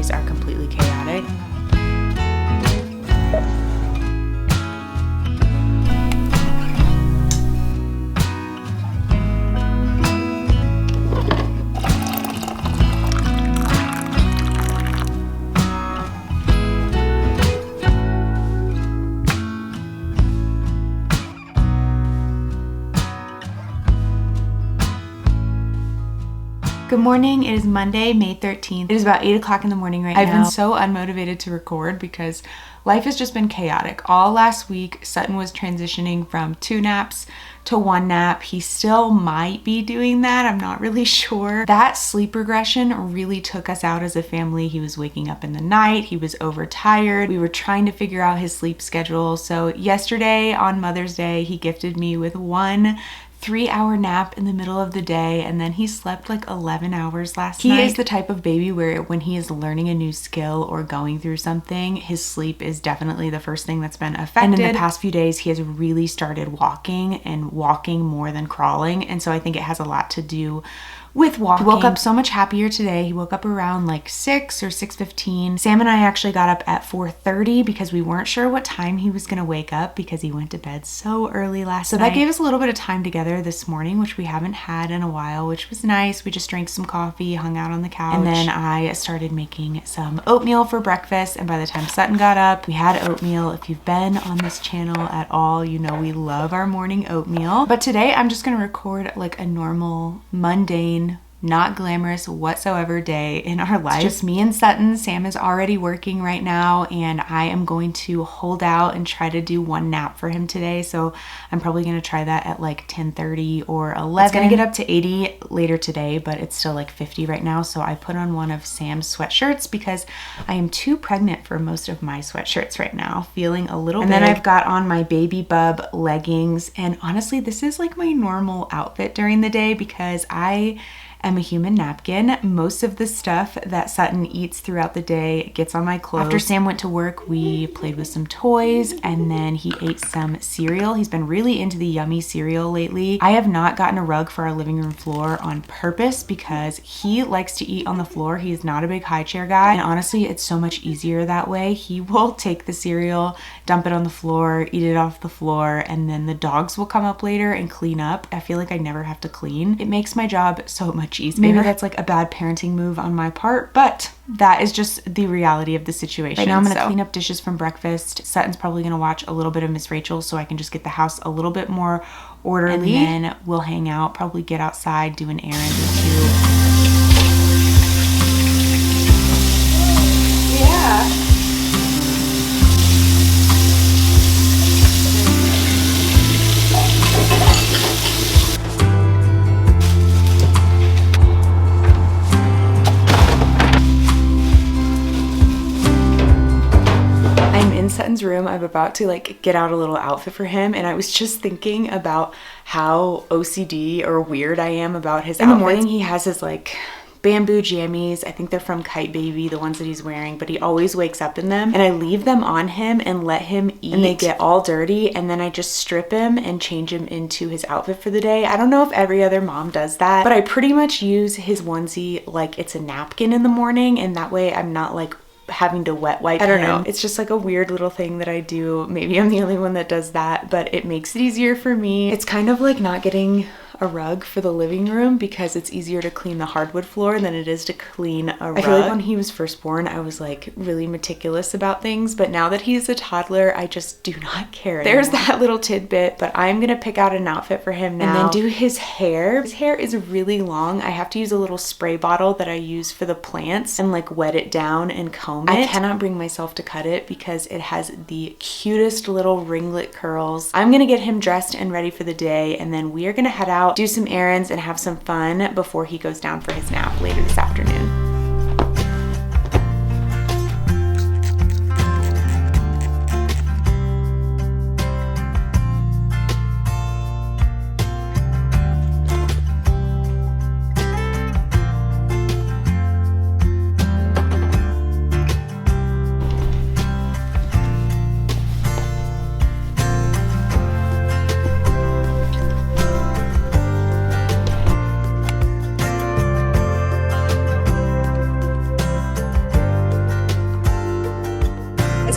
days are completely chaotic. Good morning. It is Monday, May 13th. It is about 8 o'clock in the morning right now. I've been so unmotivated to record because life has just been chaotic. All last week, Sutton was transitioning from 2 naps to 1 nap. He still might be doing that. I'm not really sure. That sleep regression really took us out as a family. He was waking up in the night. He was overtired. We were trying to figure out his sleep schedule. So yesterday on Mother's Day, he gifted me with 1 3-hour nap in the middle of the day, and then he slept like 11 hours last night. He is the type of baby where when he is learning a new skill or going through something, his sleep is definitely the first thing that's been affected. And in the past few days, he has really started walking and walking more than crawling, and so I think it has a lot to do with walking. He woke up so much happier today. He woke up around like 6 or 6:15. Sam and I actually got up at 4:30 because we weren't sure what time he was gonna wake up because he went to bed so early last night. So that gave us a little bit of time together this morning, which we haven't had in a while, which was nice. We just drank some coffee, hung out on the couch, and then I started making some oatmeal for breakfast. And by the time Sutton got up, we had oatmeal. If you've been on this channel at all, you know we love our morning oatmeal. But today I'm just gonna record like a normal, mundane, not glamorous whatsoever day in our life. It's just me and Sutton. Sam is already working right now, and I am going to hold out and try to do 1 nap for him today. So I'm probably going to try that at like 10:30 or 11. It's going to get up to 80 later today, but it's still like 50 right now. So I put on one of Sam's sweatshirts because I am too pregnant for most of my sweatshirts right now, feeling a little big. And then I've got on my baby bub leggings, and honestly, this is like my normal outfit during the day because I'm a human napkin. Most of the stuff that Sutton eats throughout the day gets on my clothes. After Sam went to work, we played with some toys, and then he ate some cereal. He's been really into the yummy cereal lately. I have not gotten a rug for our living room floor on purpose because he likes to eat on the floor. He is not a big high chair guy, and honestly, it's so much easier that way. He will take the cereal, dump it on the floor, eat it off the floor, and then the dogs will come up later and clean up. I feel like I never have to clean. It makes my job so much easier. Maybe that's like a bad parenting move on my part, but that is just the reality of the situation. Right now I'm gonna clean up dishes from breakfast. Sutton's probably gonna watch a little bit of Miss Rachel so I can just get the house a little bit more orderly, and then we'll hang out, probably get outside, do an errand or 2. Yeah. Sutton's room. I'm about to like get out a little outfit for him, and I was just thinking about how OCD or weird I am about his outfits. In the morning he has his like bamboo jammies. I think they're from Kite Baby, the ones that he's wearing, but he always wakes up in them, and I leave them on him and let him eat, and they get all dirty, and then I just strip him and change him into his outfit for the day. I don't know if every other mom does that, but I pretty much use his onesie like it's a napkin in the morning, and that way I'm not like having to wet wipe. I don't know. It's just like a weird little thing that I do. Maybe I'm the only one that does that, but it makes it easier for me. It's kind of like not getting a rug for the living room because it's easier to clean the hardwood floor than it is to clean a rug. I feel like when he was first born, I was like really meticulous about things, but now that he's a toddler, I just do not care anymore. There's that little tidbit, but I'm gonna pick out an outfit for him now and then do his hair. His hair is really long. I have to use a little spray bottle that I use for the plants and like wet it down and comb it. I cannot bring myself to cut it because it has the cutest little ringlet curls. I'm gonna get him dressed and ready for the day, and then we are gonna head out, do some errands, and have some fun before he goes down for his nap later this afternoon.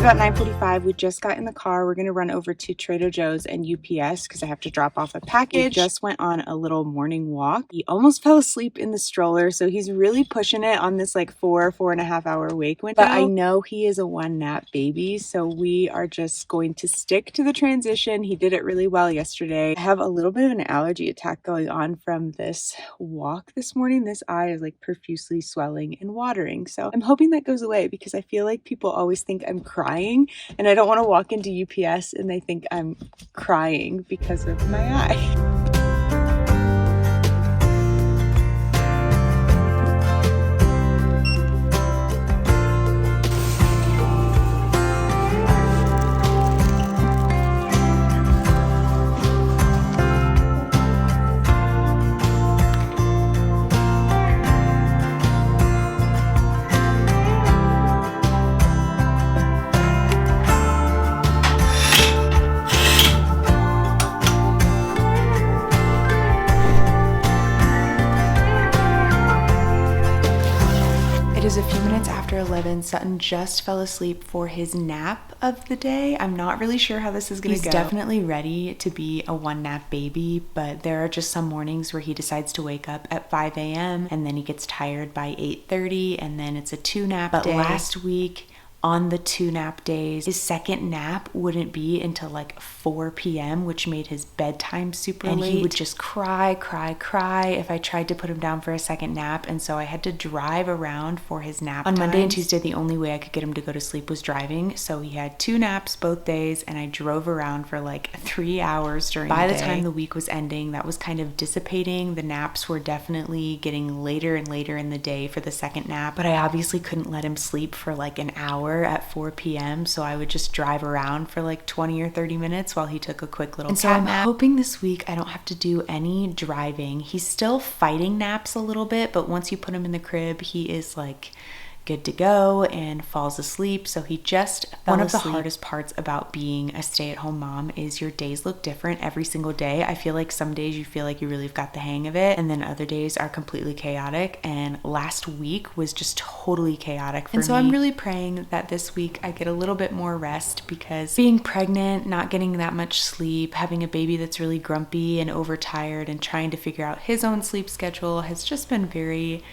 about 9:45. We just got in the car. We're gonna run over to Trader Joe's and UPS because I have to drop off a package. We just went on a little morning walk. He almost fell asleep in the stroller, so he's really pushing it on this like 4.5 hour wake window. But I know he is a one nap baby, so we are just going to stick to the transition. He did it really well yesterday. I have a little bit of an allergy attack going on from this walk this morning. This eye is like profusely swelling and watering, so I'm hoping that goes away because I feel like people always think I'm crying, and I don't want to walk into UPS and they think I'm crying because of my eye. It is a few minutes after 11. Sutton just fell asleep for his nap of the day. I'm not really sure how this is gonna go. He's definitely ready to be a one nap baby, but there are just some mornings where he decides to wake up at 5 a.m. and then he gets tired by 8:30 and then it's a 2-nap day. But last week, on the 2-nap days, his second nap wouldn't be until like 4 p.m., which made his bedtime super late. And he would just cry if I tried to put him down for a second nap, and so I had to drive around for his nap. On Monday and Tuesday, the only way I could get him to go to sleep was driving, so he had 2 naps both days, and I drove around for like 3 hours during the day. By the time the week was ending, that was kind of dissipating. The naps were definitely getting later and later in the day for the second nap, but I obviously couldn't let him sleep for like an hour at 4 p.m. so I would just drive around for like 20 or 30 minutes while he took a quick little cat nap. I'm hoping this week I don't have to do any driving. He's still fighting naps a little bit, but once you put him in the crib, he is like good to go and falls asleep. So he just fell asleep. One of the hardest parts about being a stay-at-home mom is your days look different every single day. I feel like some days you feel like you really have got the hang of it, and then other days are completely chaotic, and last week was just totally chaotic for me. And so I'm really praying that this week I get a little bit more rest, because being pregnant, not getting that much sleep, having a baby that's really grumpy and overtired, and trying to figure out his own sleep schedule has just been very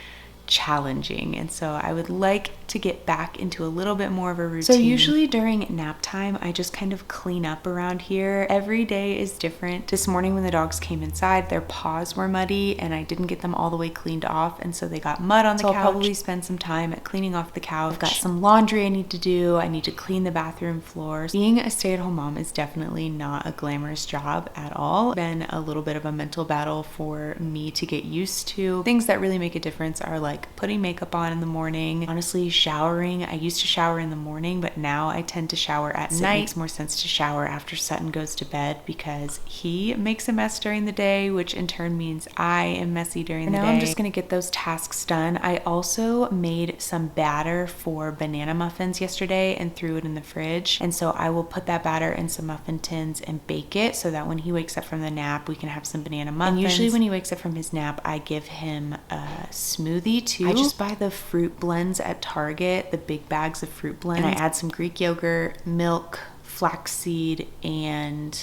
challenging. And so I would like to get back into a little bit more of a routine. So usually during nap time, I just kind of clean up around here. Every day is different. This morning when the dogs came inside, their paws were muddy and I didn't get them all the way cleaned off, and so they got mud on the couch. I'll probably spend some time at cleaning off the couch. I've got some laundry I need to do. I need to clean the bathroom floors. Being a stay-at-home mom is definitely not a glamorous job at all. It's been a little bit of a mental battle for me to get used to. Things that really make a difference are like putting makeup on in the morning, honestly showering. I used to shower in the morning, but now I tend to shower at night. It makes more sense to shower after Sutton goes to bed because he makes a mess during the day, which in turn means I am messy during the day. Now I'm just gonna get those tasks done. I also made some batter for banana muffins yesterday and threw it in the fridge, and so I will put that batter in some muffin tins and bake it so that when he wakes up from the nap we can have some banana muffins. And usually when he wakes up from his nap, I give him a smoothie too. I just buy the fruit blends at Target, the big bags of fruit blends, and I add some Greek yogurt, milk, flaxseed, and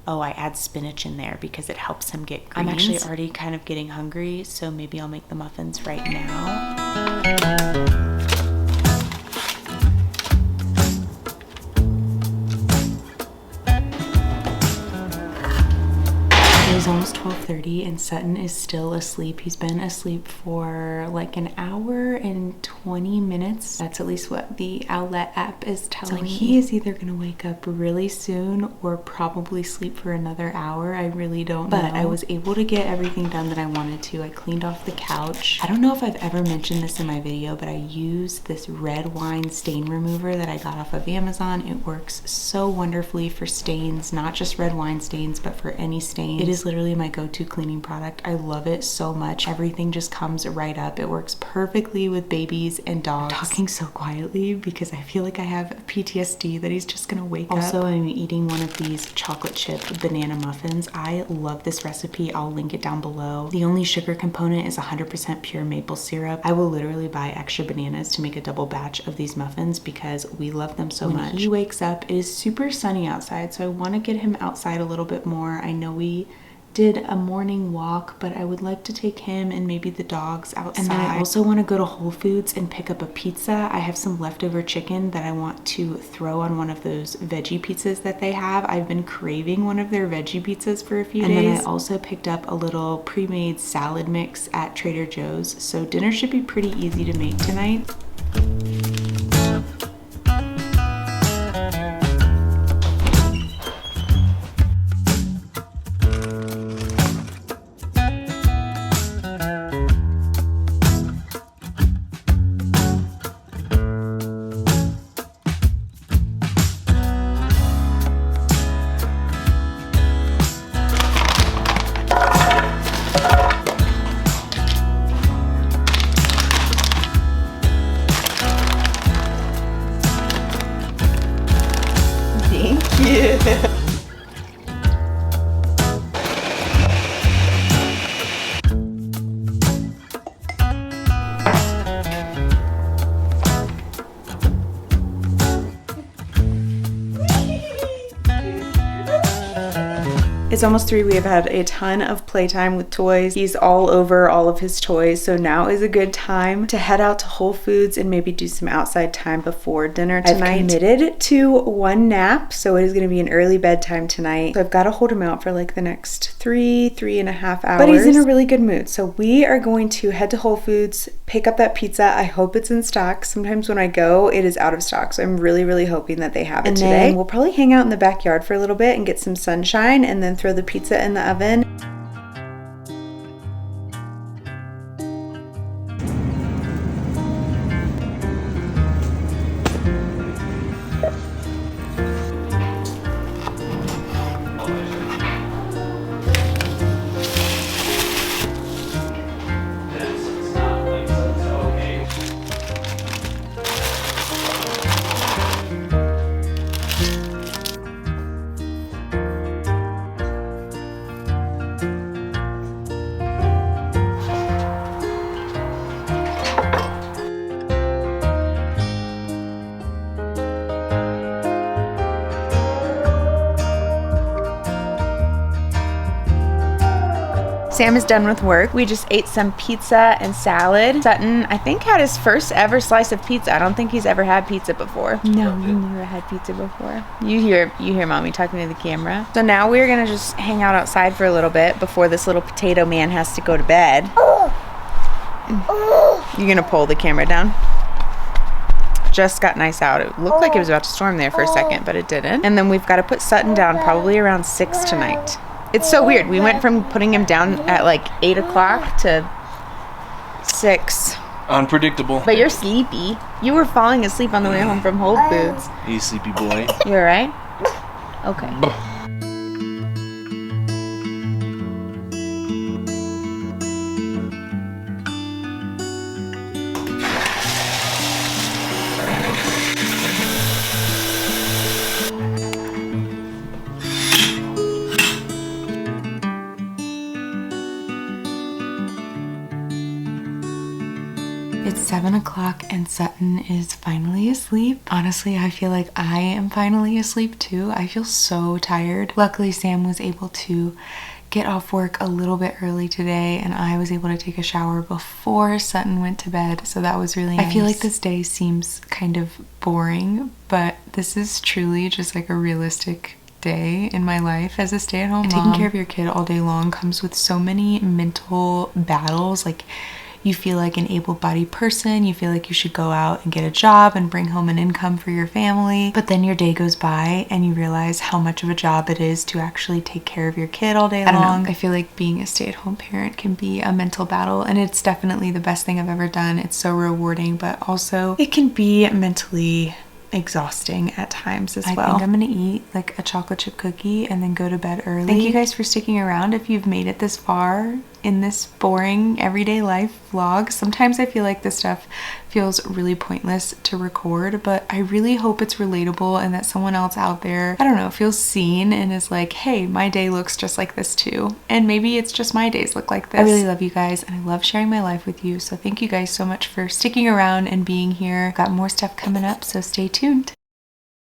I add spinach in there because it helps him get greens. I'm actually already kind of getting hungry, so maybe I'll make the muffins right now. It is almost 12:30 and Sutton is still asleep. He's been asleep for like an hour and 20 minutes. That's at least what the Owlet app is telling me. He is either gonna wake up really soon or probably sleep for another hour. I really don't know. But I was able to get everything done that I wanted to. I cleaned off the couch. I don't know if I've ever mentioned this in my video, but I use this red wine stain remover that I got off of Amazon. It works so wonderfully for stains, not just red wine stains, but for any stain. It is literally my go-to cleaning product. I love it so much. Everything just comes right up. It works perfectly with babies and dogs. I'm talking so quietly because I feel like I have PTSD that he's just gonna wake up. Also, I'm eating one of these chocolate chip banana muffins. I love this recipe. I'll link it down below. The only sugar component is 100% pure maple syrup. I will literally buy extra bananas to make a double batch of these muffins because we love them so much. When he wakes up, it is super sunny outside, so I want to get him outside a little bit more. I know we did a morning walk, but I would like to take him and maybe the dogs outside. And then I also want to go to Whole Foods and pick up a pizza. I have some leftover chicken that I want to throw on one of those veggie pizzas that they have. I've been craving one of their veggie pizzas for a few days. And then I also picked up a little pre-made salad mix at Trader Joe's. So dinner should be pretty easy to make tonight. It's almost 3. We have had a ton of playtime with toys. He's all over all of his toys, so now is a good time to head out to Whole Foods and maybe do some outside time before dinner tonight. I've committed to 1 nap, so it is going to be an early bedtime tonight. So I've got to hold him out for like the next 3.5 hours. But he's in a really good mood, so we are going to head to Whole Foods, pick up that pizza. I hope it's in stock. Sometimes when I go, it is out of stock, so I'm really hoping that they have it today. And then we'll probably hang out in the backyard for a little bit and get some sunshine, and then throw the pizza in the oven. Sam is done with work. We just ate some pizza and salad. Sutton, I think, had his first ever slice of pizza. I don't think he's ever had pizza before. No, he never had pizza before. You hear mommy talking to the camera. So now we're gonna just hang out outside for a little bit before this little potato man has to go to bed. You're gonna pull the camera down. Just got nice out. It looked like it was about to storm there for a second, but it didn't. And then we've got to put Sutton down probably around 6 tonight. It's so weird. We went from putting him down at like 8 o'clock to 6. Unpredictable. But you're sleepy. You were falling asleep on the way home from Whole Foods. Hey, sleepy boy. You alright? Okay. It's 7 o'clock and Sutton is finally asleep. Honestly, I feel like I am finally asleep too. I feel so tired. Luckily, Sam was able to get off work a little bit early today and I was able to take a shower before Sutton went to bed, so that was really nice. I feel like this day seems kind of boring, but this is truly just like a realistic day in my life as a stay-at-home mom. Taking care of your kid all day long comes with so many mental battles. Like, you feel like an able-bodied person, you feel like you should go out and get a job and bring home an income for your family, but then your day goes by and you realize how much of a job it is to actually take care of your kid all day long. I don't know. I feel like being a stay-at-home parent can be a mental battle, and it's definitely the best thing I've ever done. It's so rewarding, but also it can be mentally exhausting at times as well. I think I'm gonna eat like a chocolate chip cookie and then go to bed early. Thank you guys for sticking around if you've made it this far in this boring everyday life vlog. Sometimes I feel like this stuff feels really pointless to record, but I really hope it's relatable and that someone else out there, I don't know, feels seen and is like, hey, my day looks just like this too. And maybe it's just my days look like this. I really love you guys and I love sharing my life with you. So thank you guys so much for sticking around and being here. Got more stuff coming up, so stay tuned.